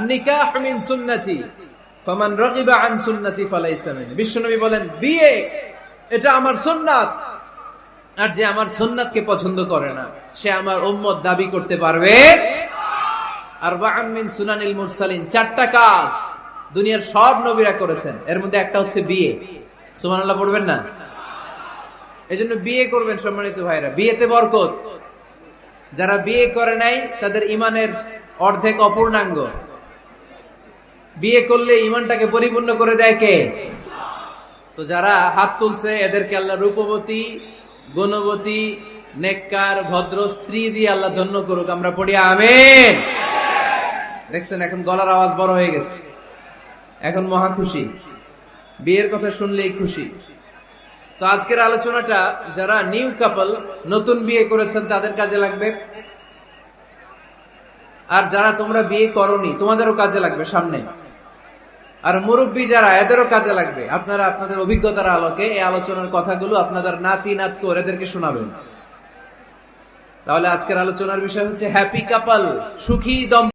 আন-নিকাহু মিন সুন্নতি ফামান রাগিবা আন সুন্নতি ফালাইসা মিননি। বিশ্বনবী বলেন, বিয়ে এটা আমার সুন্নাত, আর যে আমার সুন্নাতকে পছন্দ করে না সে আমার উম্মত দাবি করতে পারবে। আরবাআন মিন সুনানিল মুরসালিন, চারটা কাজ দুনিয়ার সব নবীরা করেছেন, এর মধ্যে একটা হচ্ছে বিয়ে। সুবহানাল্লাহ পড়বেন না? এজন্য বিয়ে করবেন সম্মানিত ভাইরা, বিয়েতে বরকত। যারা বিয়ে করে নাই তাদের ঈমানের অর্ধেক অপূর্ণাঙ্গ। বিয়ে করলে ঈমানটাকে পরিপূর্ণ করে দেয় কে? তো যারা হাত তুলছে এদেরকে আল্লাহ রূপবতী, গুণবতী, নেককার, ভদ্র স্ত্রী দিয়ে আল্লাহ ধন্য করুক। আমরা পড়ি আমিন। দেখছেন এখন গলার আওয়াজ বড় হয়ে গেছে, এখন মহা খুশি, বিয়ের কথা শুনলেই খুশি। তো আজকের আলোচনাটা যারা নিউ কাপল, নতুন বিয়ে করেছেন তাদের কাজে লাগবে, আর যারা তোমরা বিয়ে করোনি তোমাদেরও কাজে লাগবে সামনে, আর মুরব্বী যারা এদেরও কাজে লাগবে। আপনারা আপনাদের অভিজ্ঞতার আলোকে এই আলোচনার কথাগুলো আপনাদের নাতি নাতকো এদেরকে শোনাবেন। তাহলে আজকের আলোচনার বিষয় হচ্ছে হ্যাপি কাপল, সুখী দম্পতি।